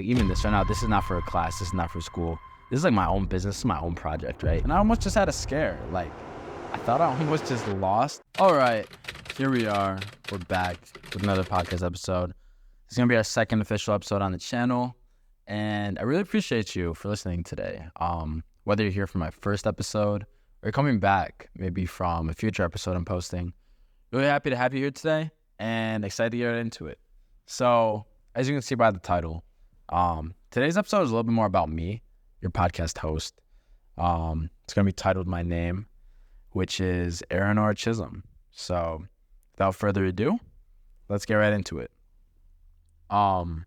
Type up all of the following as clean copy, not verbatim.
Even this right now, this is not for a class, this is not for school. This is like my own business, my own project, right? And I almost just had a scare. Like, I thought I almost just lost. All right, here we are. We're back with another podcast episode. It's gonna be our second official episode on the channel. And I really appreciate you for listening today. Whether you're here for my first episode or you're coming back maybe from a future episode I'm posting, really happy to have you here today and excited to get into it. So, as you can see by the title, today's episode is a little bit more about me, your podcast host. It's going to be titled my name, which is Aronor Chisholm. So without further ado, let's get right into it. So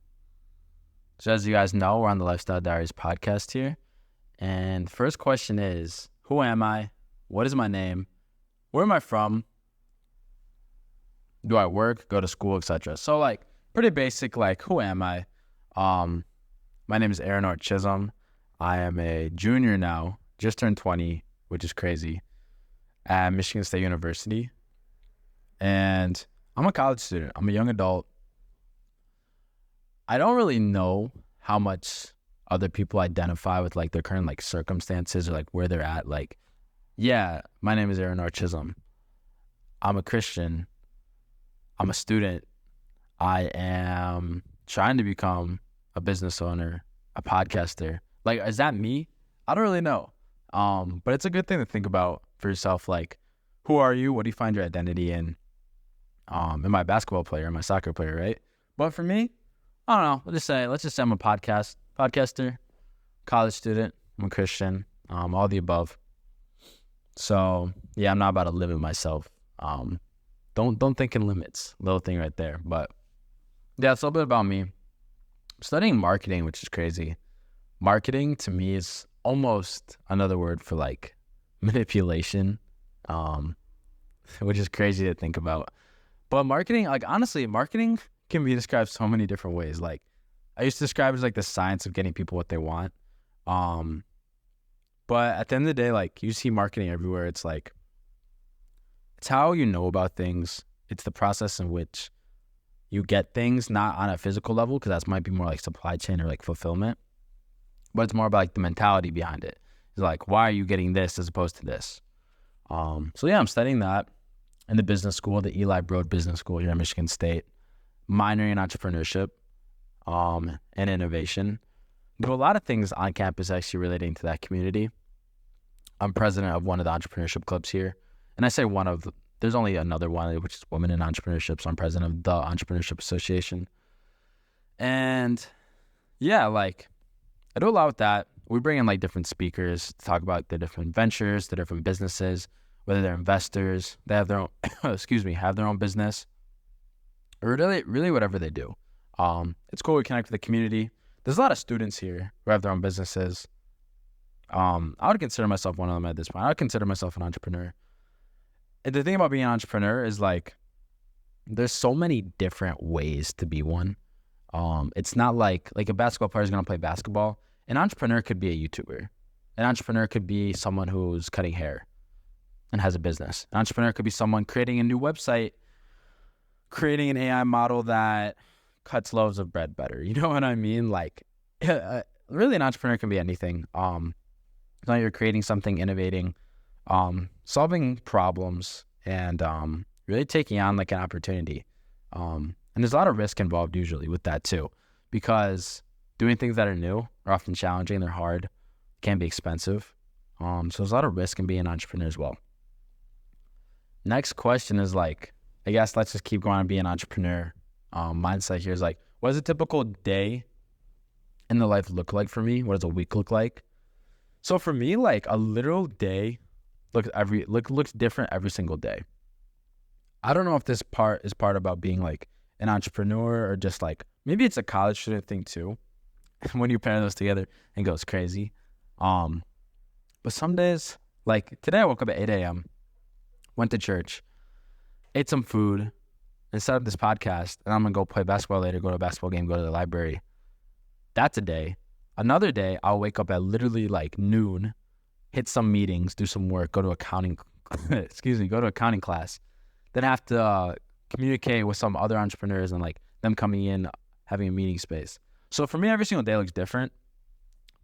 as you guys know, we're on the Lifestyle Diaries podcast here. And first question is, who am I? What is my name? Where am I from? Do I work, go to school, etc.? So like pretty basic, like who am I? My name is Aronor Chisholm. I am a junior now, just turned 20, which is crazy, at Michigan State University. And I'm a college student. I'm a young adult. I don't really know how much other people identify with like their current like circumstances or like where they're at. Like, yeah, my name is Aronor Chisholm. I'm a Christian. I'm a student. I am trying to become a business owner, a podcaster. Like, is that me? I don't really know. But it's a good thing to think about for yourself. Like, who are you? What do you find your identity in? Am I a basketball player? Am I a soccer player, right? But for me, I don't know. Let's just say I'm a podcaster, college student. I'm a Christian, all the above. So yeah, I'm not about to limit myself. Don't think in limits. Little thing right there. But yeah, it's a little bit about me. I'm studying marketing, which is crazy. Marketing to me is almost another word for like manipulation, which is crazy to think about. But marketing, like honestly, marketing can be described so many different ways. Like I used to describe it as like the science of getting people what they want. But at the end of the day, like you see marketing everywhere. It's like, it's how you know about things. It's the process in which you get things, not on a physical level, because that might be more like supply chain or like fulfillment. But it's more about like the mentality behind it. It's like, why are you getting this as opposed to this? So yeah, I'm studying that in the business school, the Eli Broad Business School here at Michigan State, minoring in entrepreneurship and innovation. Do a lot of things on campus actually relating to that community. I'm president of one of the entrepreneurship clubs here. And I say one of, there's only another one, which is Women in Entrepreneurship. So I'm president of the Entrepreneurship Association. And yeah, like I do a lot with that. We bring in like different speakers to talk about the different ventures, the different businesses, whether they're investors, they have their own, have their own business, or really whatever they do. It's cool. We connect with the community. There's a lot of students here who have their own businesses. I would consider myself one of them at this point. I would consider myself an entrepreneur. And the thing about being an entrepreneur is like, there's so many different ways to be one. It's not like a basketball player is going to play basketball. An entrepreneur could be a YouTuber. An entrepreneur could be someone who's cutting hair and has a business. An entrepreneur could be someone creating a new website, creating an AI model that cuts loaves of bread better. You know what I mean? Like, really an entrepreneur can be anything. So you're creating something, innovating, solving problems, and really taking on like an opportunity. And there's a lot of risk involved usually with that too, because doing things that are new are often challenging, they're hard, can be expensive. So there's a lot of risk in being an entrepreneur as well. Next question is like, I guess let's just keep going on being an entrepreneur. Mindset here is like, what does a typical day in the life look like for me? What does a week look like? So for me, like a literal day looks different every single day. I don't know if this part is part about being like an entrepreneur or just like, maybe it's a college student thing too. When you pair those together, it goes crazy. But some days, like today I woke up at 8 a.m., went to church, ate some food, and set up this podcast, and I'm going to go play basketball later, go to a basketball game, go to the library. That's a day. Another day, I'll wake up at literally like noon, hit some meetings, do some work, go to accounting class, then have to communicate with some other entrepreneurs and like them coming in, having a meeting space. So for me, every single day looks different.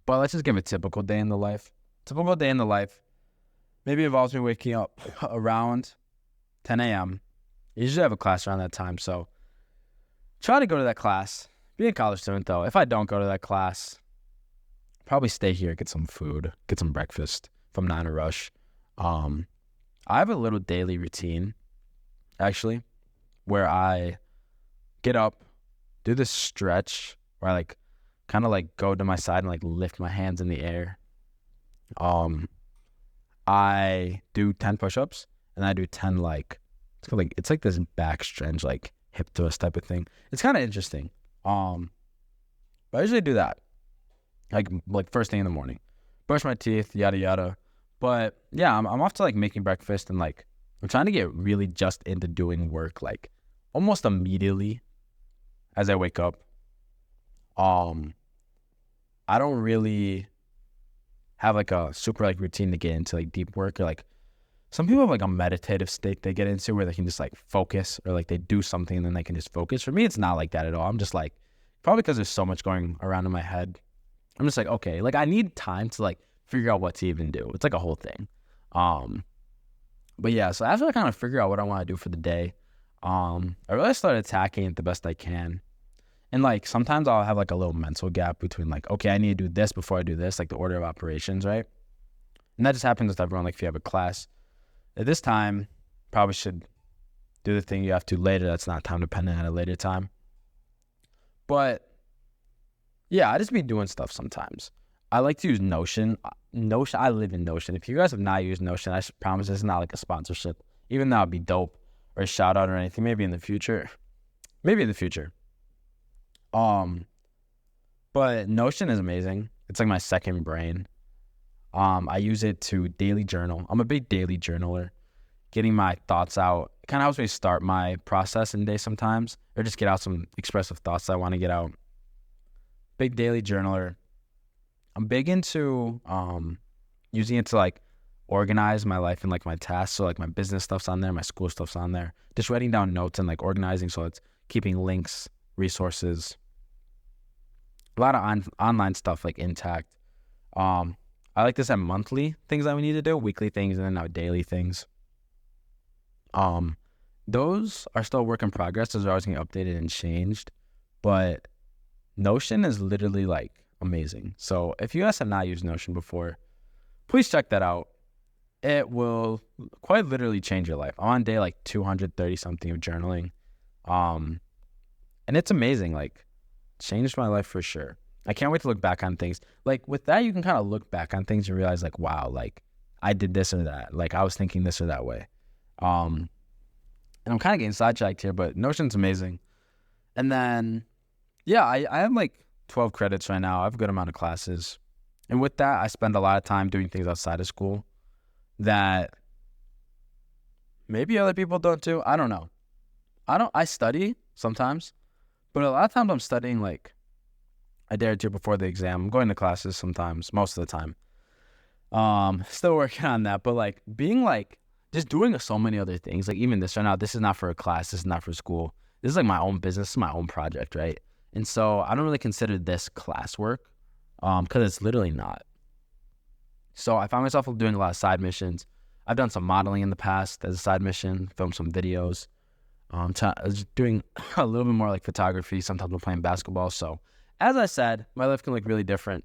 But let's just give a typical day in the life. Typical day in the life maybe involves me waking up around 10 a.m. I usually have a class around that time, so try to go to that class. Be a college student, though. If I don't go to that class, probably stay here, get some food, get some breakfast if I'm not in a rush. I have a little daily routine, actually, where I get up, do this stretch where I like kind of like go to my side and like lift my hands in the air. I do 10 push-ups and I do 10 like it's like this back stretch, like hip thrust type of thing. It's kind of interesting. But I usually do that like first thing in the morning, brush my teeth, yada yada. But yeah, I'm off to like making breakfast and like I'm trying to get really just into doing work like almost immediately as I wake up. I don't really have like a super like routine to get into like deep work, or like some people have like a meditative state they get into where they can just like focus, or like they do something and then they can just focus. For me, it's not like that at all. I'm just like, probably because there's so much going around in my head, I'm just like, okay, like I need time to like figure out what to even do. It's like a whole thing. But yeah, so after I kind of figure out what I want to do for the day, I really start attacking it the best I can. And like sometimes I'll have like a little mental gap between like, okay, I need to do this before I do this, like the order of operations, right? And that just happens with everyone. Like if you have a class at this time, probably should do the thing you have to later. That's not time dependent at a later time. But yeah, I just be doing stuff sometimes. I like to use Notion. I live in Notion. If you guys have not used Notion, I promise this is not like a sponsorship. Even though it'd be dope or a shout out or anything, maybe in the future. But Notion is amazing. It's like my second brain. I use it to daily journal. I'm a big daily journaler. Getting my thoughts out kind of helps me start my process in the day sometimes, or just get out some expressive thoughts that I want to get out. Big daily journaler. I'm big into using it to like organize my life and like my tasks. So like my business stuff's on there, my school stuff's on there. Just writing down notes and like organizing, so it's keeping links, resources, a lot of online stuff like intact. I like to set monthly things that we need to do, weekly things, and then now daily things. Those are still a work in progress. Those are always getting updated and changed, but Notion is literally like amazing. So if you guys have not used Notion before, please check that out. It will quite literally change your life. I'm on day like 230 something of journaling. And it's amazing. Like, changed my life for sure. I can't wait to look back on things. Like with that, you can kind of look back on things and realize like, wow, like I did this or that. Like I was thinking this or that way. And I'm kind of getting sidetracked here, but Notion's amazing. And then, yeah, I have like 12 credits right now. I have a good amount of classes. And with that, I spend a lot of time doing things outside of school that maybe other people don't do. I don't know. I study sometimes, but a lot of times I'm studying like a day or two before the exam. I'm going to classes sometimes, most of the time. Still working on that, but like being like just doing so many other things. Like even this right now, this is not for a class. This is not for school. This is like my own business, my own project, right? And so I don't really consider this classwork, because it's literally not. So I find myself doing a lot of side missions. I've done some modeling in the past as a side mission, filmed some videos. I was doing a little bit more like photography. Sometimes I'm playing basketball. So as I said, my life can look really different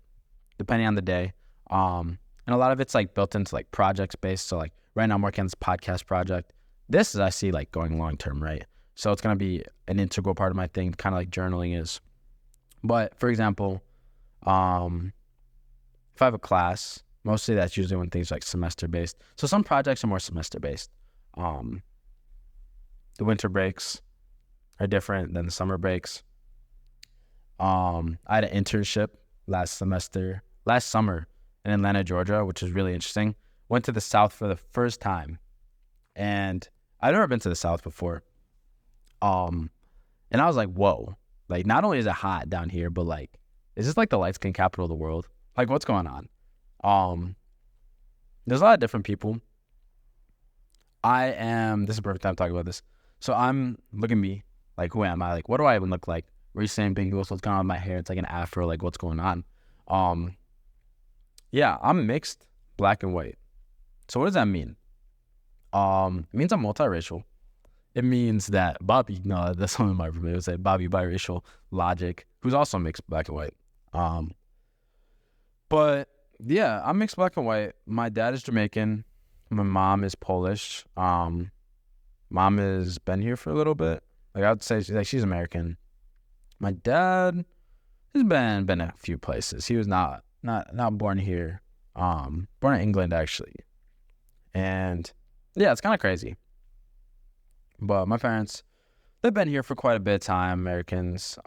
depending on the day. And a lot of it's like built into like projects based. So like right now I'm working on this podcast project. This is, I see like going long term, right? So it's going to be an integral part of my thing, kind of like journaling is. But for example, if I have a class, mostly that's usually when things are like semester based. So some projects are more semester based. The winter breaks are different than the summer breaks. I had an internship last summer in Atlanta, Georgia, which was really interesting. Went to the South for the first time, and I've never been to the South before. And I was like, whoa, like not only is it hot down here, but like, is this like the light skin capital of the world? Like what's going on? There's a lot of different people. This is a perfect time to talk about this. So look at me, like who am I? Like what do I even look like? Were you saying Biggie, what's going on with my hair? It's like an afro, like what's going on? Um, yeah, I'm mixed, black and white. So what does that mean? It means I'm multiracial. It means that Bobby, no, that's something my roommate would say, Bobby biracial logic, who's also mixed black and white. But yeah, I'm mixed black and white. My dad is Jamaican. My mom is Polish. Mom has been here for a little bit. Like I would say, she's American. My dad has been a few places. He was not born here. Born in England actually. And yeah, it's kind of crazy. But my parents, they've been here for quite a bit of time, Americans.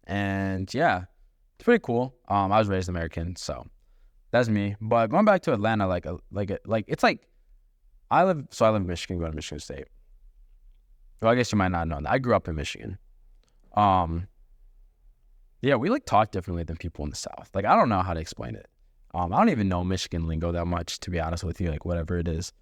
And yeah, it's pretty cool. I was raised American, so that's me. But going back to Atlanta, it's like I live in Michigan, go to Michigan State. Well, I guess you might not know that. I grew up in Michigan. Yeah, we like talk differently than people in the South. Like I don't know how to explain it. I don't even know Michigan lingo that much, to be honest with you, like whatever it is.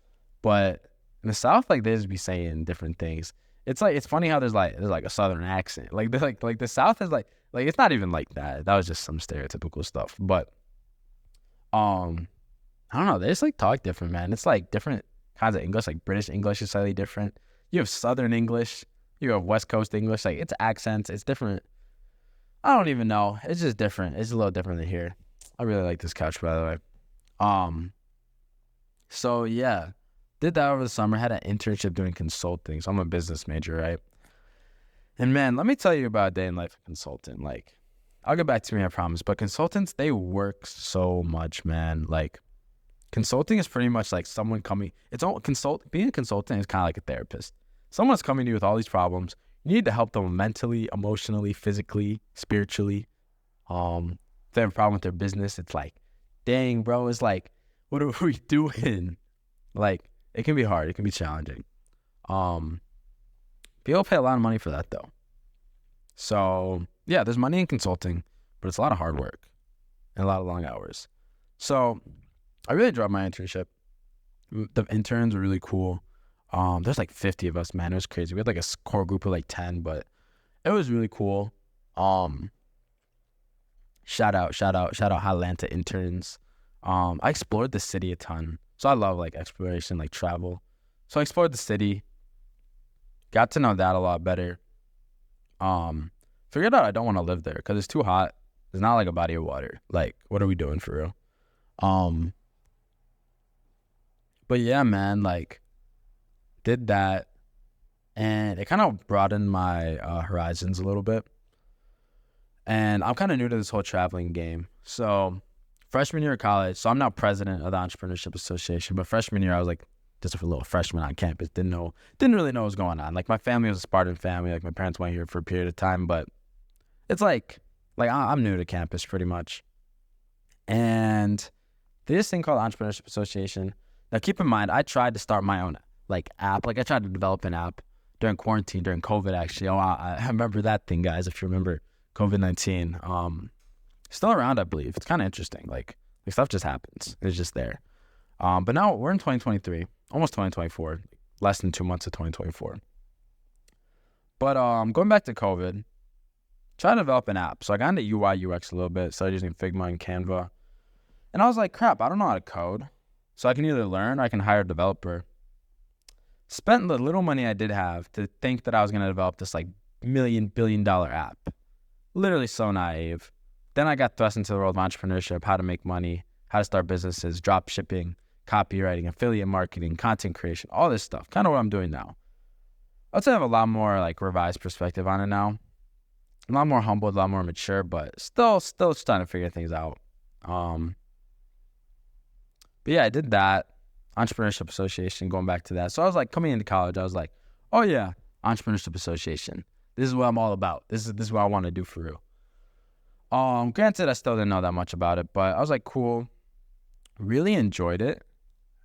But in the South, like they just be saying different things. It's like it's funny how there's like a Southern accent. Like the South is like it's not even like that. That was just some stereotypical stuff. But I don't know. They just like talk different, man. It's like different kinds of English. Like British English is slightly different. You have Southern English. You have West Coast English. Like it's accents. It's different. I don't even know. It's just different. It's a little different than here. I really like this couch, by the way. So yeah, did that over the summer. Had an internship doing consulting. So I'm a business major, right? And man, let me tell you about a day in life of a consultant. Like, I'll get back to me, I promise. But consultants, they work so much, man. Like, consulting is pretty much like someone coming. Being a consultant is kind of like a therapist. Someone's coming to you with all these problems. You need to help them mentally, emotionally, physically, spiritually. If they have a problem with their business, it's like, dang, bro, it's like, what are we doing? Like, it can be hard. It can be challenging. People pay a lot of money for that, though. So, yeah, there's money in consulting, but it's a lot of hard work and a lot of long hours. So, I really enjoyed my internship. The interns were really cool. There's like 50 of us, man. It was crazy. We had like a core group of like 10, but it was really cool. Shout out Atlanta interns. I explored the city a ton. So I love like exploration, like travel. So I explored the city. Got to know that a lot better. Figured out I don't want to live there because it's too hot. There's not like a body of water. Like, what are we doing for real? But yeah, man, like, did that, and it kind of broadened my horizons a little bit. And I'm kind of new to this whole traveling game. So freshman year of college, so I'm now president of the Entrepreneurship Association, but freshman year I was like just a little freshman on campus, didn't really know what was going on. Like my family was a Spartan family, like my parents went here for a period of time, but it's like I'm new to campus pretty much. And this thing called Entrepreneurship Association. Now keep in mind, I tried to start my own like app. Like I tried to develop an app during quarantine, during COVID actually. Oh, I remember that thing, guys, if you remember COVID-19. Still around, I believe. It's kind of interesting. Like stuff just happens. It's just there. But now we're in 2023, almost 2024, less than 2 months of 2024. But going back to COVID, trying to develop an app. So I got into UI, UX a little bit, started using Figma and Canva. And I was like, crap, I don't know how to code. So I can either learn or I can hire a developer. Spent the little money I did have to think that I was going to develop this like billion-dollar app. Literally so naive. Then I got thrust into the world of entrepreneurship, how to make money, how to start businesses, drop shipping, copywriting, affiliate marketing, content creation, all this stuff. Kind of what I'm doing now. I'd say I have a lot more like revised perspective on it now. A lot more humble, a lot more mature, but still trying to figure things out. But yeah, I did that. Entrepreneurship Association, going back to that. So I was like, coming into college, I was like, oh yeah, Entrepreneurship Association. This is what I'm all about. This is what I want to do for real. Granted, I still didn't know that much about it, but I was like, cool. Really enjoyed it.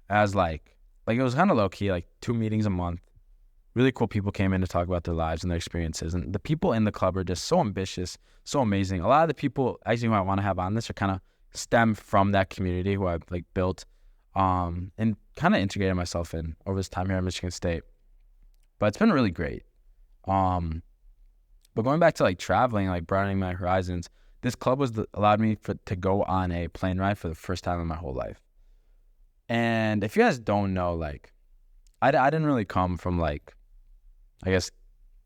As like it was kind of low key, like 2 meetings a month. Really cool people came in to talk about their lives and their experiences. And the people in the club are just so ambitious, so amazing. A lot of the people actually who I want to have on this are kind of stem from that community who I've like built and kind of integrated myself in over this time here at Michigan State. But it's been really great. But going back to like traveling, like broadening my horizons, this club allowed me to go on a plane ride for the first time in my whole life. And if you guys don't know, like I didn't really come from like, I guess,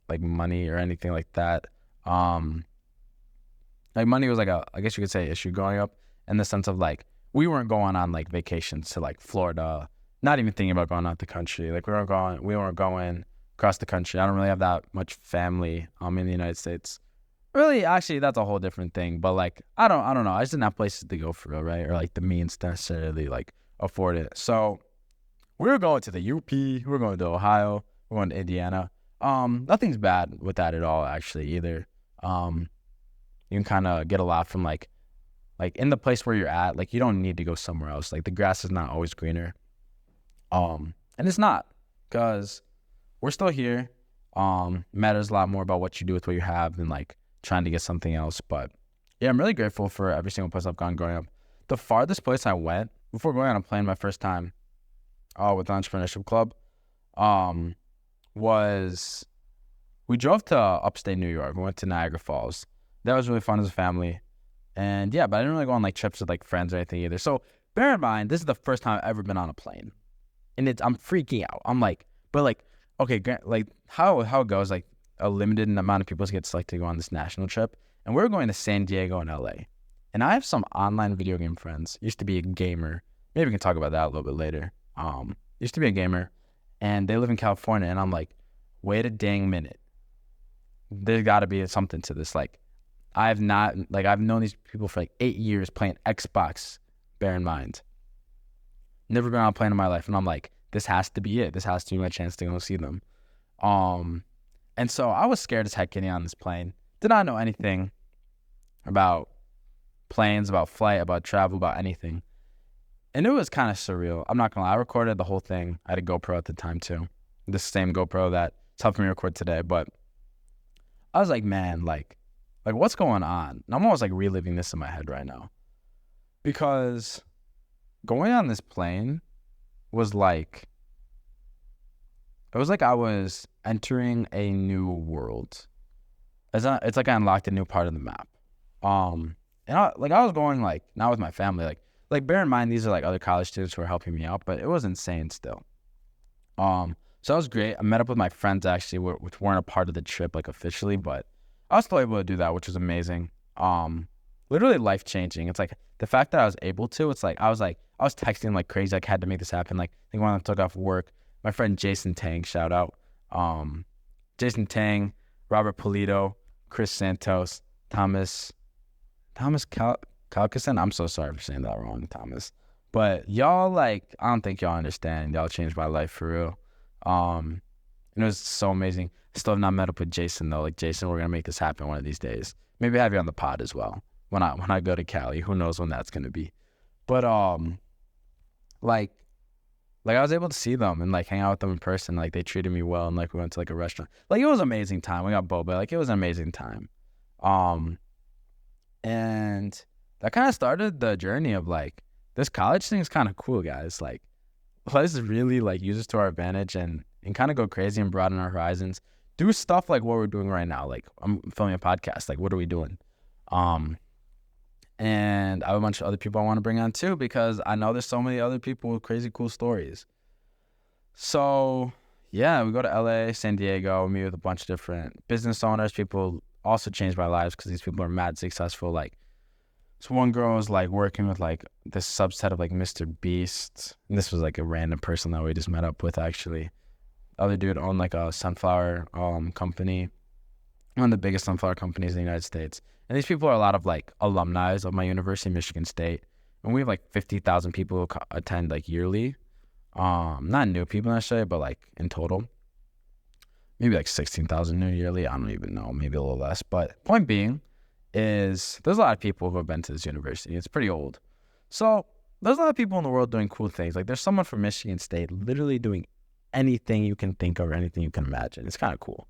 like money or anything like that. Like money was like I guess you could say, issue growing up, in the sense of like we weren't going on like vacations to like Florida, not even thinking about going out the country. Like we weren't going across the country. I don't really have that much family in the United States. Really, actually, that's a whole different thing. But like I don't know. I just didn't have places to go for real, right? Or like the means to necessarily like afford it. So we were going to the UP, we were going to Ohio, we're going to Indiana. Nothing's bad with that at all, actually, either. You can kind of get a lot from like in the place where you're at. Like you don't need to go somewhere else. Like the grass is not always greener. And it's not, because we're still here. Matters a lot more about what you do with what you have than like trying to get something else. But yeah, I'm really grateful for every single place I've gone growing up. The farthest place I went before going on a plane my first time with the Entrepreneurship Club was we drove to upstate New York. We went to Niagara Falls. That was really fun as a family. And yeah, but I didn't really go on like trips with like friends or anything either. So bear in mind, this is the first time I've ever been on a plane. And I'm freaking out. I'm like, but like, okay, like how it goes, like a limited amount of people get selected to go on this national trip. And we're going to San Diego and LA. And I have some online video game friends. Used to be a gamer. Maybe we can talk about that a little bit later. Used to be a gamer, and they live in California. And I'm like, wait a dang minute. There's got to be something to this. Like, I've known these people for like 8 years playing Xbox, bear in mind. Never been on a plane in my life. And I'm like, this has to be it. This has to be my chance to go see them. And so I was scared as heck getting on this plane. Did not know anything about planes, about flight, about travel, about anything. And it was kind of surreal. I'm not going to lie. I recorded the whole thing. I had a GoPro at the time too. The same GoPro that's helping me record today. But I was like, man, like what's going on? And I'm almost like reliving this in my head right now. Because going on this plane was like, it was like I was entering a new world. It's like I unlocked a new part of the map. And I was going like, not with my family, like bear in mind, these are like other college students who are helping me out, but it was insane still. So that was great. I met up with my friends actually, which weren't a part of the trip like officially, but I was still able to do that, which was amazing. Literally life changing. It's like the fact that I was able to, it's like I was texting like crazy, like had to make this happen. Like I think when I took off work, my friend Jason Tang, shout out. Jason Tang, Robert Polito, Chris Santos, Thomas Calcason. I'm so sorry for saying that wrong, Thomas. But y'all, like, I don't think y'all understand. Y'all changed my life for real. And it was so amazing. I still have not met up with Jason though. Like, Jason, we're gonna make this happen one of these days. Maybe have you on the pod as well when I go to Cali. Who knows when that's gonna be? But like I was able to see them and like hang out with them in person. Like they treated me well, and like we went to like a restaurant. Like it was an amazing time. We got boba. Like it was an amazing time. And that kind of started the journey of like, this college thing is kind of cool, guys. Like, let's really like use this to our advantage and kind of go crazy and broaden our horizons. Do stuff like what we're doing right now. Like I'm filming a podcast. Like what are we doing? And I have a bunch of other people I want to bring on too, because I know there's so many other people with crazy cool stories. So yeah, we go to LA, San Diego, meet with a bunch of different business owners. People also changed my lives because these people are mad successful. Like, so one girl was like working with like this subset of like Mr. Beast. And this was like a random person that we just met up with actually. Other dude owned like a sunflower company, one of the biggest sunflower companies in the United States. And these people are a lot of like alumni of my university, Michigan State. And we have like 50,000 people who attend like yearly. Not new people necessarily, but like in total. Maybe like 16,000 new yearly. I don't even know, maybe a little less. But point being is there's a lot of people who have been to this university. It's pretty old. So there's a lot of people in the world doing cool things. Like there's someone from Michigan State literally doing anything you can think of or anything you can imagine. It's kind of cool.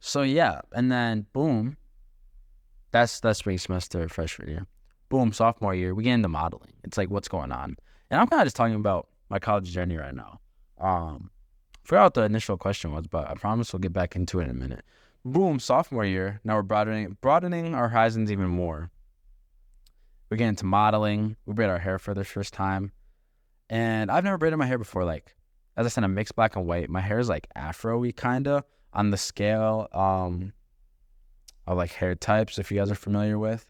So yeah, and then boom, that's spring semester, freshman year. Boom, sophomore year, we get into modeling. It's like, what's going on? And I'm kind of just talking about my college journey right now. forgot what the initial question was, but I promise we'll get back into it in a minute. Boom, sophomore year. Now we're broadening our horizons even more. We get into modeling. We braid our hair for the first time. And I've never braided my hair before. Like, as I said, I'm mixed black and white. My hair is like afro-y kind of on the scale of like hair types, if you guys are familiar with.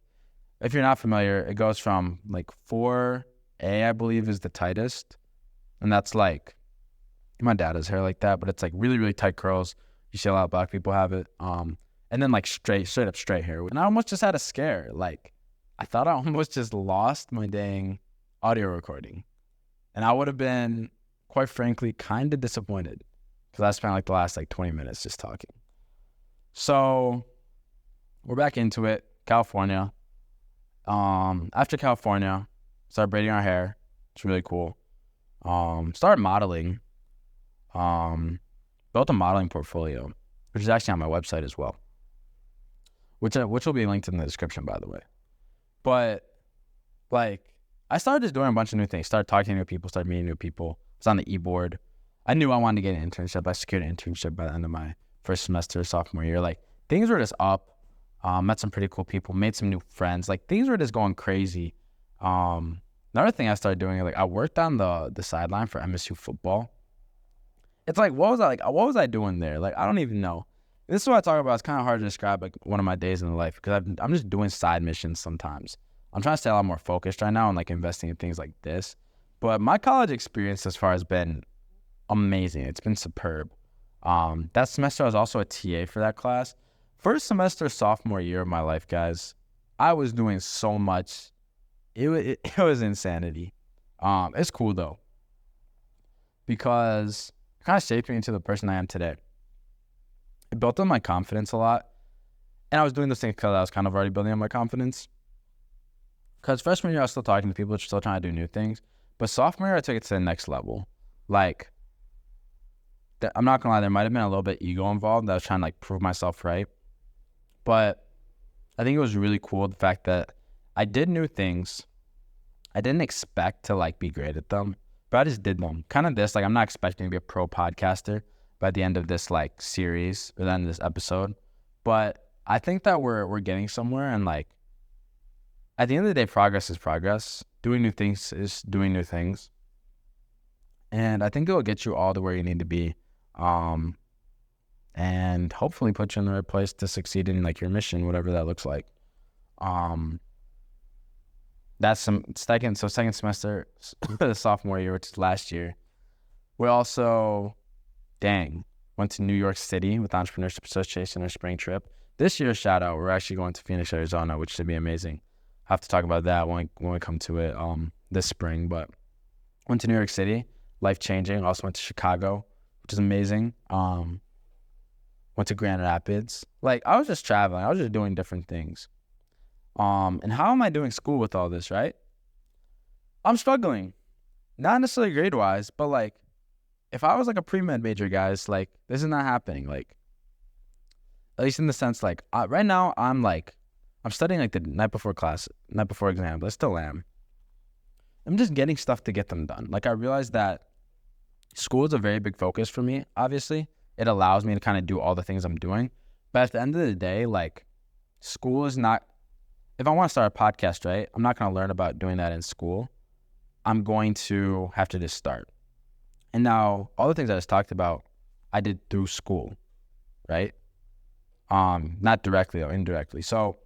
If you're not familiar, it goes from like 4A, I believe, is the tightest. And that's like, my dad has hair like that, but it's like really, really tight curls. You see a lot of black people have it. And then like straight up straight hair. And I almost just had a scare. Like, I thought I almost just lost my dang audio recording. And I would have been, quite frankly, kind of disappointed because I spent like the last like 20 minutes just talking. So we're back into it. California. After California, started braiding our hair. It's really cool. Started modeling. Built a modeling portfolio, which is actually on my website as well, which will be linked in the description, by the way. But like, I started just doing a bunch of new things. Started talking to new people. Started meeting new people. I was on the e-board. I knew I wanted to get an internship. I secured an internship by the end of my first semester, sophomore year. Like, things were just up. Met some pretty cool people. Made some new friends. Like, things were just going crazy. Another thing I started doing, like, I worked on the sideline for MSU football. It's like, what was I doing there? Like, I don't even know. This is what I talk about. It's kind of hard to describe, like, one of my days in life because I'm just doing side missions sometimes. I'm trying to stay a lot more focused right now and, like, investing in things like this. But my college experience thus far has been amazing. It's been superb. That semester, I was also a TA for that class. First semester, sophomore year of my life, guys, I was doing so much. It was insanity. It's cool, though, because it kind of shaped me into the person I am today. It built up my confidence a lot. And I was doing this thing because I was kind of already building up my confidence. Because freshman year, I was still talking to people, still trying to do new things. But sophomore year, I took it to the next level. Like, I'm not going to lie, there might have been a little bit ego involved. I was trying to, like, prove myself right. But I think it was really cool, the fact that I did new things. I didn't expect to, like, be great at them. But I just did them. Kind of this, like, I'm not expecting to be a pro podcaster by the end of this, like, series or the end of this episode. But I think that we're getting somewhere, and, like, at the end of the day, progress is progress. Doing new things is doing new things. And I think it will get you all to where you need to be. And hopefully put you in the right place to succeed in, like, your mission, whatever that looks like. That's second semester, the sophomore year, which is last year. We also, went to New York City with Entrepreneurship Association, our spring trip. This year, shout out, we're actually going to Phoenix, Arizona, which should be amazing. I have to talk about that when we come to it this spring. But went to New York City, life-changing. Also went to Chicago, which is amazing. Went to Grand Rapids. Like, I was just traveling. I was just doing different things. And how am I doing school with all this, right? I'm struggling. Not necessarily grade-wise, but, like, if I was, like, a pre-med major, guys, like, this is not happening. Like, at least in the sense, like, right now, I'm studying, like, the night before exam, but I still am. I'm just getting stuff to get them done. Like, I realized that school is a very big focus for me, obviously. It allows me to kind of do all the things I'm doing. But at the end of the day, like, school is not, if I want to start a podcast, right, I'm not going to learn about doing that in school. I'm going to have to just start. And now, all the things I just talked about, I did through school, right? Not directly or indirectly. So,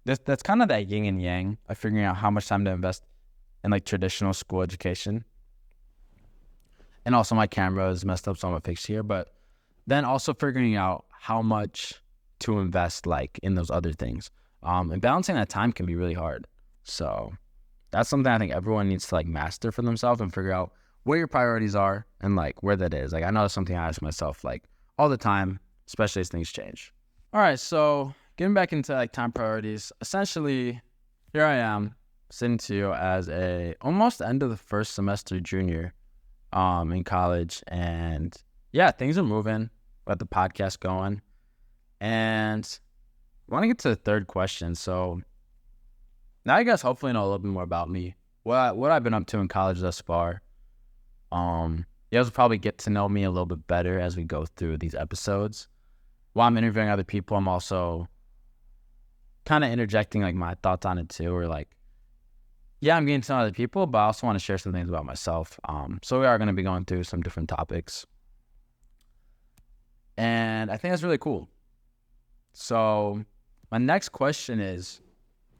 that's kind of that yin and yang of figuring out how much time to invest in, like, traditional school education. And also my camera is messed up, so I'm gonna fix here. But then also figuring out how much to invest, like, in those other things. And balancing that time can be really hard. So that's something I think everyone needs to, like, master for themselves and figure out where your priorities are and, like, where that is. Like, I know that's something I ask myself, like, all the time, especially as things change. All right, so getting back into, like, time priorities, essentially, here I am sitting to you as a almost end of the first semester junior in college. And yeah, things are moving. Got the podcast going. And I want to get to the third question. So now you guys hopefully know a little bit more about me. What I've been up to in college thus far. you guys will probably get to know me a little bit better as we go through these episodes. While I'm interviewing other people, I'm also kind of interjecting like my thoughts on it too, or like, yeah, I'm getting to know other people, but I also want to share some things about myself. So we are going to be going through some different topics, and I think that's really cool. So my next question is,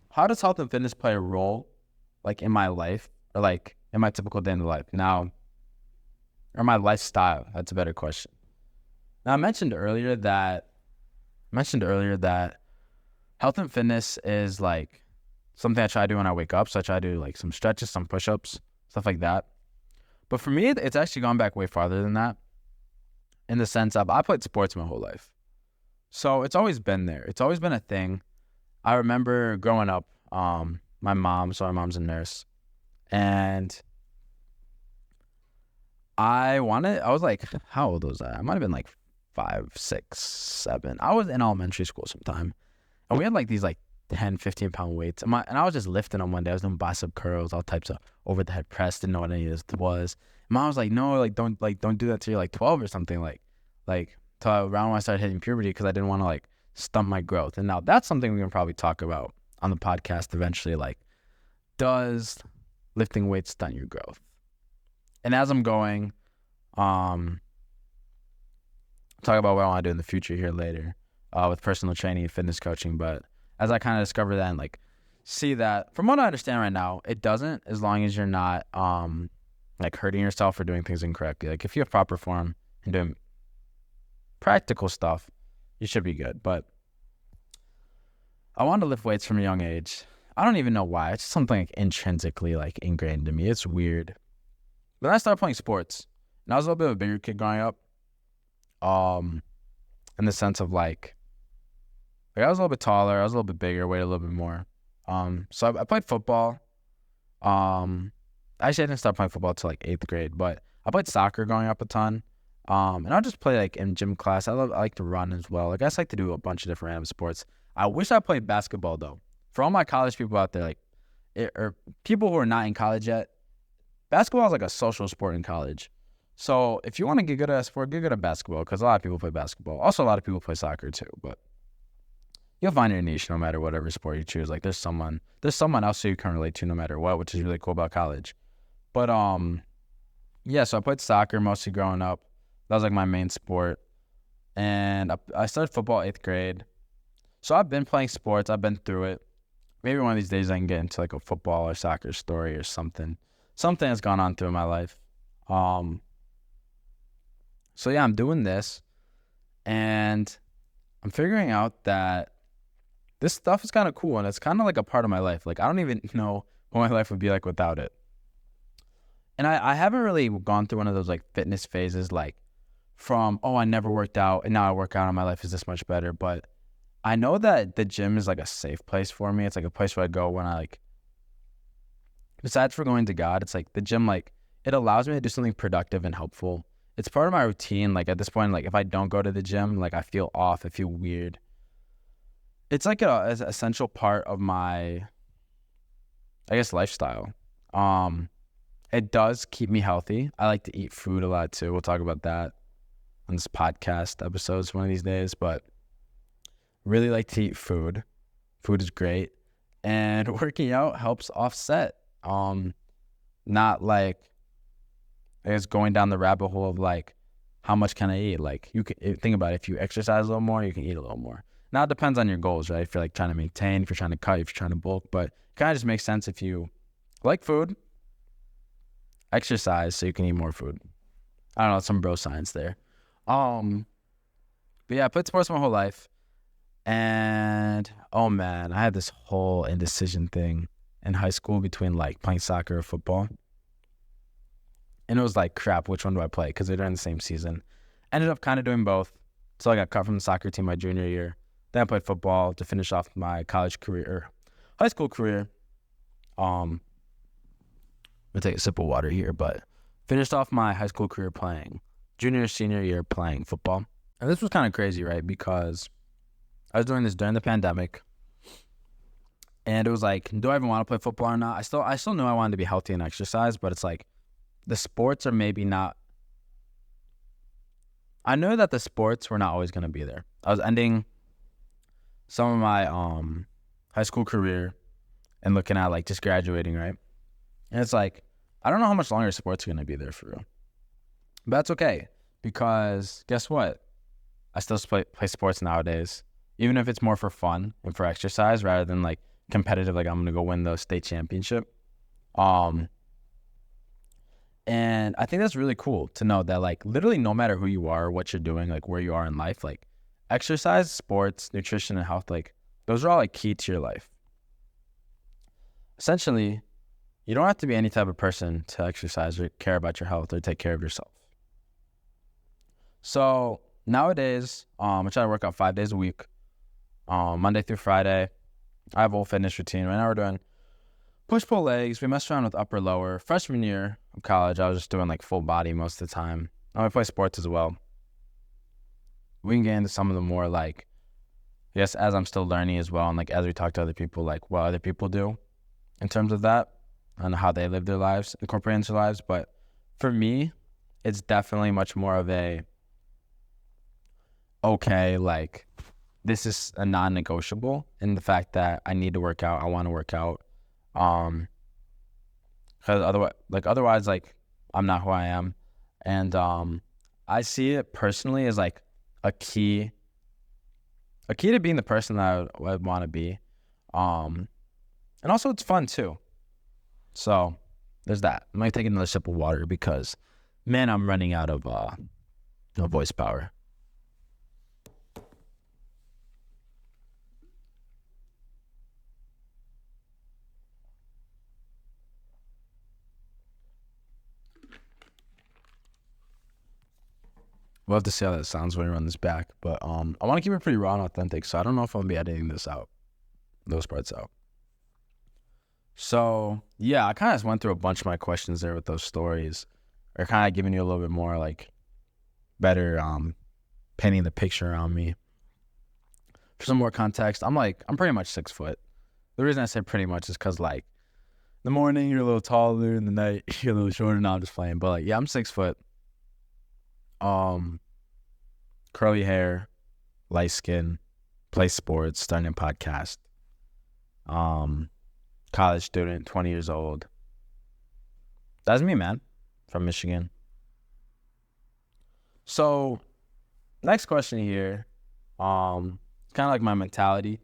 how does health and fitness play a role, like in my life, or like in my typical day in life now, or my lifestyle? That's a better question. Now, I mentioned earlier that health and fitness is like something I try to do when I wake up. So I try to do like some stretches, some push-ups, stuff like that. But for me, it's actually gone back way farther than that, in the sense of I played sports my whole life. So it's always been there. It's always been a thing. I remember growing up, my mom's a nurse, and I was like, how old was I? I might have been like 5, 6, 7. I was in elementary school sometime, and we had like these like 10, 15-pound weights. And I was just lifting them one day. I was doing bicep curls, all types of over the head press. Didn't know what any of this was. Mom was like, no, like don't do that till you're like 12 or something. Like till around when I started hitting puberty, because I didn't want to like stunt my growth. And now that's something we can probably talk about on the podcast eventually. Like, does lifting weights stunt your growth? And as I'm going, talk about what I want to do in the future here later, with personal training and fitness coaching. But as I kind of discover that and like see that, from what I understand right now, it doesn't, as long as you're not like hurting yourself or doing things incorrectly. Like if you have proper form and doing practical stuff, you should be good. But I wanted to lift weights from a young age. I don't even know why. It's just something like intrinsically like ingrained in me. It's weird. But then I started playing sports, and I was a little bit of a bigger kid growing up. In the sense of like I was a little bit taller, I was a little bit bigger, weighed a little bit more. So I played football. Actually, I didn't start playing football until like 8th grade, but I played soccer growing up a ton. And I'll just play like in gym class. I like to run as well. Like I just like to do a bunch of different random sports. I wish I played basketball though. For all my college people out there, or people who are not in college yet, basketball is like a social sport in college. So if you want to get good at a sport, get good at basketball, because a lot of people play basketball. Also, a lot of people play soccer too, but you'll find your niche no matter whatever sport you choose. Like there's someone else who you can relate to no matter what, which is really cool about college. But yeah, so I played soccer mostly growing up. That was like my main sport. And I started football 8th grade. So I've been playing sports. I've been through it. Maybe one of these days I can get into like a football or soccer story or something. Something that's gone on through my life. So yeah, I'm doing this, and I'm figuring out that this stuff is kind of cool, and it's kind of like a part of my life. Like I don't even know what my life would be like without it. And I haven't really gone through one of those like fitness phases, like from, oh, I never worked out and now I work out and my life is this much better. But I know that the gym is like a safe place for me. It's like a place where I go when I like, besides for going to God, it's like the gym, like it allows me to do something productive and helpful. It's part of my routine. Like at this point, like if I don't go to the gym, like I feel off, I feel weird. It's like an essential part of my, I guess, lifestyle. It does keep me healthy. I like to eat food a lot too. We'll talk about that on this podcast episodes one of these days, but really like to eat food. Food is great. And working out helps offset. Not like, I guess, going down the rabbit hole of like, how much can I eat? Like you can think about it. If you exercise a little more, you can eat a little more. Now it depends on your goals, right? If you're like trying to maintain, if you're trying to cut, if you're trying to bulk, but it kind of just makes sense if you like food, exercise so you can eat more food. I don't know, some bro science there. But yeah, I played sports my whole life, and oh man, I had this whole indecision thing in high school between like playing soccer or football. And it was like, crap, which one do I play? Because they're in the same season. Ended up kind of doing both. So I got cut from the soccer team my junior year. Then I played football to finish off my college career, or high school career. I'm gonna take a sip of water here, but finished off my high school career playing junior, senior year playing football. And this was kind of crazy, right? Because I was doing this during the pandemic, and it was like, do I even want to play football or not? I still knew I wanted to be healthy and exercise, but it's like the sports are maybe not I know that the sports were not always going to be there. I was ending some of my high school career and looking at like just graduating, right? And it's like, I don't know how much longer sports are going to be there for real. But that's okay, because guess what? I still play sports nowadays, even if it's more for fun and for exercise rather than like competitive, like I'm going to go win the state championship. And I think that's really cool to know that like literally no matter who you are, what you're doing, like where you are in life, like exercise, sports, nutrition, and health, like those are all like key to your life. Essentially, you don't have to be any type of person to exercise or care about your health or take care of yourself. So nowadays, I try to work out 5 days a week, Monday through Friday. I have a whole fitness routine. Right now we're doing push-pull legs. We mess around with upper lower. Freshman year of college, I was just doing like full body most of the time. I play sports as well. We can get into some of the more like, I guess as I'm still learning as well, and like as we talk to other people, like what other people do in terms of that and how they live their lives, incorporate into their lives. But for me, it's definitely much more of a, okay, like this is a non-negotiable in the fact that I need to work out. I want to work out. Because otherwise, like I'm not who I am. And I see it personally as like a key to being the person that I would want to be. And also it's fun too. So there's that. I might take another sip of water because, man, I'm running out of voice power. We'll have to see how that sounds when we run this back. But I want to keep it pretty raw and authentic, so I don't know if I'll be editing those parts out. So yeah, I kind of just went through a bunch of my questions there with those stories, or kind of giving you a little bit more like better painting the picture around me. For some more context, I'm pretty much 6 foot. The reason I say pretty much is because like in the morning you're a little taller, in the night you're a little shorter. Now I'm just playing, but like yeah, I'm 6 foot. Curly hair, light skin, play sports, starting a podcast. College student, 20 years old. That's me, man, from Michigan. So, next question here. Kind of like my mentality.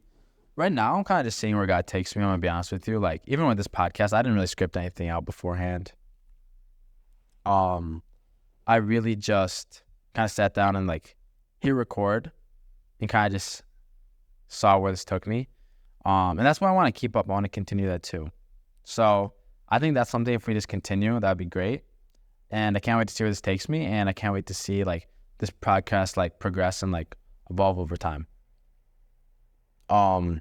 Right now, I'm kind of just seeing where God takes me. I'm gonna be honest with you. Like, even with this podcast, I didn't really script anything out beforehand. I really just kind of sat down and like hit record and kind of just saw where this took me. And that's what I want to keep up. I want to continue that too. So I think that's something, if we just continue, that'd be great. And I can't wait to see where this takes me. And I can't wait to see like this podcast like progress and like evolve over time. My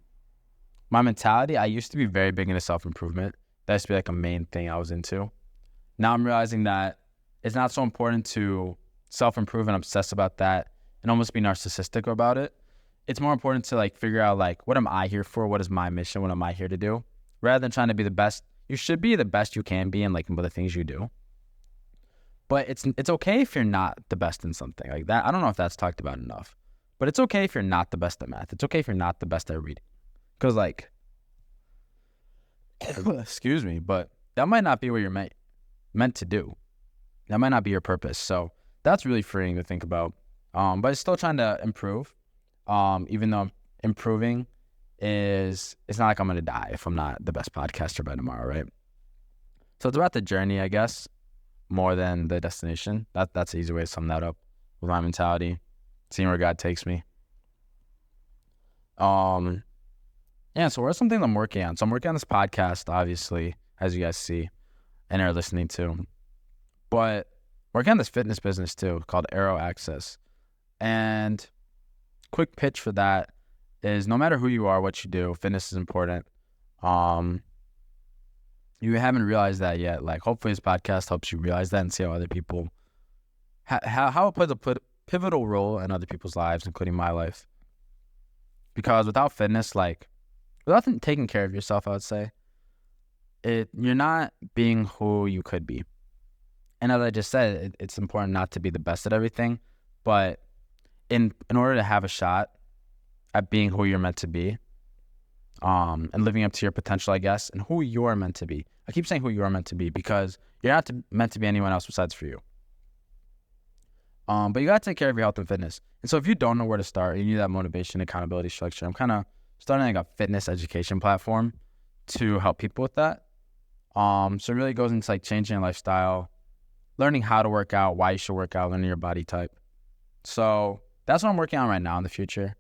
mentality, I used to be very big into self-improvement. That used to be like a main thing I was into. Now I'm realizing that it's not so important to self-improve and obsess about that and almost be narcissistic about it. It's more important to like figure out like, what am I here for? What is my mission? What am I here to do? Rather than trying to be the best. You should be the best you can be in like the things you do. But it's okay if you're not the best in something like that. I don't know if that's talked about enough, but it's okay if you're not the best at math. It's okay if you're not the best at reading, because like, excuse me, but that might not be what you're meant to do. That might not be your purpose. So that's really freeing to think about. But it's still trying to improve. Even though improving it's not like I'm going to die if I'm not the best podcaster by tomorrow, right? So it's about the journey, I guess, more than the destination. That's the easy way to sum that up with my mentality, seeing where God takes me. Yeah, so where's something I'm working on? So I'm working on this podcast, obviously, as you guys see and are listening to. But working on this fitness business too, called Aero Access. And quick pitch for that is, no matter who you are, what you do, fitness is important. You haven't realized that yet. Like, hopefully this podcast helps you realize that and see how other people, how it plays a pivotal role in other people's lives, including my life. Because without fitness, like, without taking care of yourself, I would say, you're not being who you could be. And as I just said, it's important not to be the best at everything, But in order to have a shot at being who you're meant to be, and living up to your potential, I guess, and who you are meant to be. I keep saying who you are meant to be because you're not meant to be anyone else besides for you. But you got to take care of your health and fitness. And so if you don't know where to start, you need that motivation, accountability structure. I'm kind of starting like a fitness education platform to help people with that. So it really goes into like changing your lifestyle, learning how to work out, why you should work out, learning your body type. So that's what I'm working on right now in the future.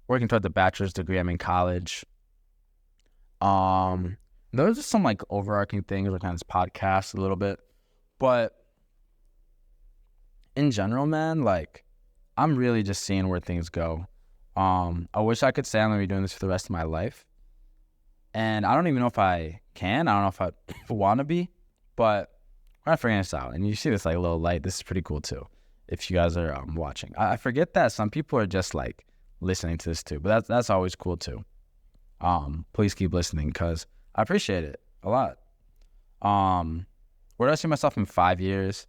Working towards a bachelor's degree. I'm in college. Those are some like overarching things, like on this podcast a little bit. But in general, man, like I'm really just seeing where things go. I wish I could say I'm gonna be doing this for the rest of my life. And I don't even know if I can. I don't know if I want to be, but we're not figuring this out. And you see this like little light. This is pretty cool too. If you guys are watching, I forget that some people are just like listening to this too, but that's always cool too. Please keep listening because I appreciate it a lot. Where do I see myself in 5 years?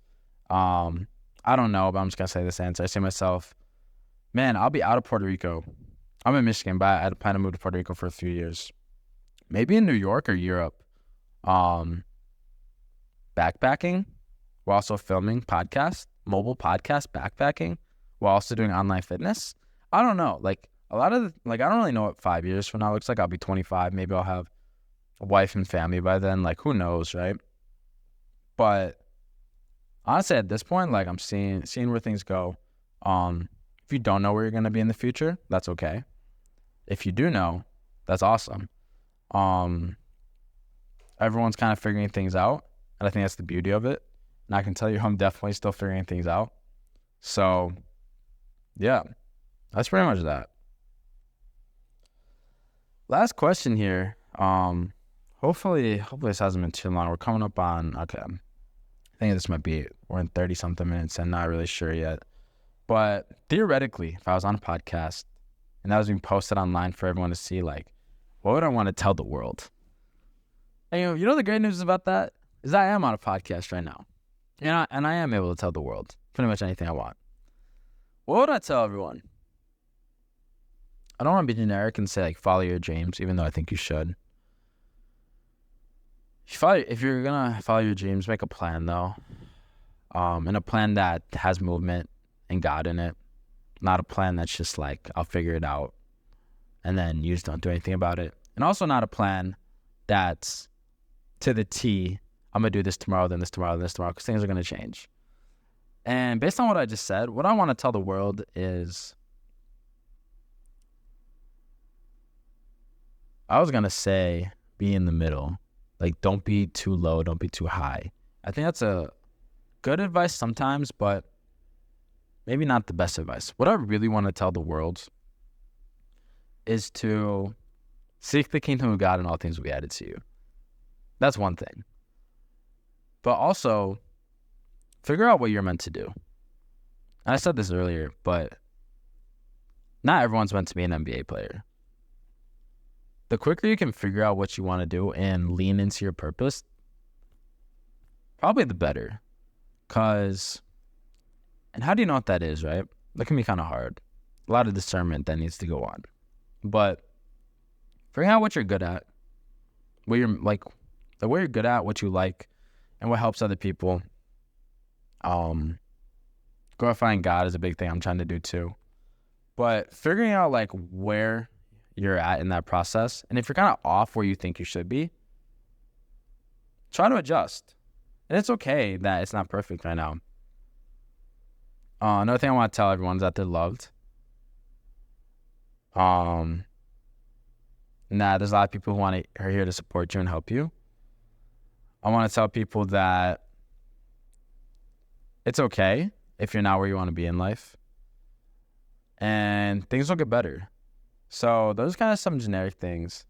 I don't know, but I'm just gonna say this answer. I see myself, man, I'll be out of Puerto Rico. I'm in Michigan, but I plan to move to Puerto Rico for a few years. Maybe in New York or Europe. Backpacking while also filming podcasts, mobile podcast backpacking while also doing online fitness. I don't know. Like a lot of I don't really know what 5 years from now looks like. I'll be 25. Maybe I'll have a wife and family by then. Like who knows, right? But honestly, at this point, like I'm seeing where things go. If you don't know where you're gonna be in the future, that's okay. If you do know, that's awesome. Everyone's kind of figuring things out, and I think that's the beauty of it. And I can tell you, I'm definitely still figuring things out. So, yeah, that's pretty much that. Last question here. Hopefully this hasn't been too long. We're coming up on, okay, I think this might be, we're in 30 something minutes and not really sure yet. But theoretically, if I was on a podcast and that was being posted online for everyone to see, like, what would I want to tell the world? And you know the great news about that is I am on a podcast right now. And I am able to tell the world pretty much anything I want. What would I tell everyone? I don't want to be generic and say, like, follow your dreams, even though I think you should. If you're going to follow your dreams, make a plan, though. And a plan that has movement and God in it. Not a plan that's just like, I'll figure it out. And then you just don't do anything about it. And also not a plan that's to the T, I'm going to do this tomorrow, then this tomorrow, then this tomorrow, because things are going to change. And based on what I just said, what I want to tell the world is, I was going to say, be in the middle. Like, don't be too low, don't be too high. I think that's a good advice sometimes, but maybe not the best advice. What I really want to tell the world is to seek the kingdom of God and all things will be added to you. That's one thing. But also, figure out what you're meant to do. And I said this earlier, but not everyone's meant to be an NBA player. The quicker you can figure out what you want to do and lean into your purpose, probably the better. And how do you know what that is, right? That can be kind of hard. A lot of discernment that needs to go on. But figuring out what you're good at, what you're like, what you're good at, what you like, and what helps other people. Glorifying God is a big thing I'm trying to do too. But figuring out like where you're at in that process, and if you're kind of off where you think you should be, try to adjust. And it's okay that it's not perfect right now. Another thing I want to tell everyone is that they're loved. There's a lot of people who are here to support you and help you. I want to tell people that it's okay if you're not where you want to be in life. And things will get better. So those are kind of some generic things.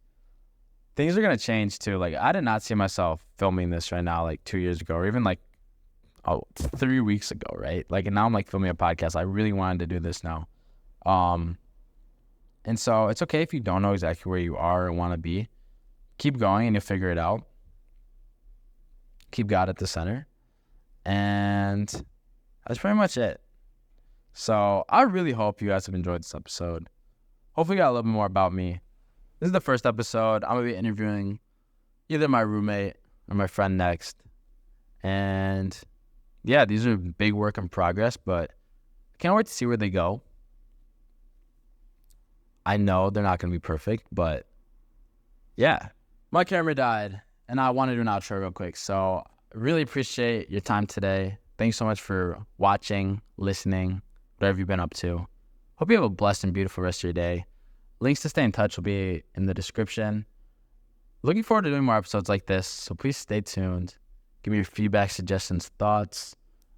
Things are going to change too. Like, I did not see myself filming this right now like 2 years ago or even like 3 weeks ago, right? Like, and now I'm like filming a podcast. I really wanted to do this now. And so it's okay if you don't know exactly where you are or want to be. Keep going and you'll figure it out. Keep God at the center. And that's pretty much it. So I really hope you guys have enjoyed this episode. Hopefully you got a little bit more about me. This is the first episode. I'm going to be interviewing either my roommate or my friend next. And yeah, these are big work in progress, but I can't wait to see where they go. I know they're not going to be perfect, but yeah. My camera died, and I want to do an outro real quick. So I really appreciate your time today. Thanks so much for watching, listening, whatever you've been up to. Hope you have a blessed and beautiful rest of your day. Links to stay in touch will be in the description. Looking forward to doing more episodes like this, so please stay tuned. Give me your feedback, suggestions, thoughts.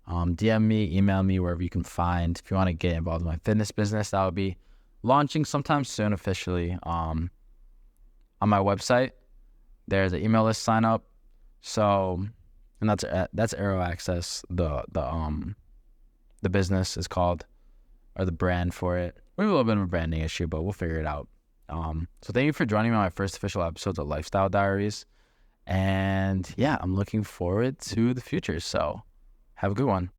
DM me, email me, wherever you can find. If you want to get involved in my fitness business, that will be launching sometime soon officially on my website. There's an email list sign up. So, and that's Aero Access. The business is called, or the brand for it. We have a little bit of a branding issue, but we'll figure it out. So thank you for joining me on my first official episodes of Lifestyle Diaries. And yeah, I'm looking forward to the future. So have a good one.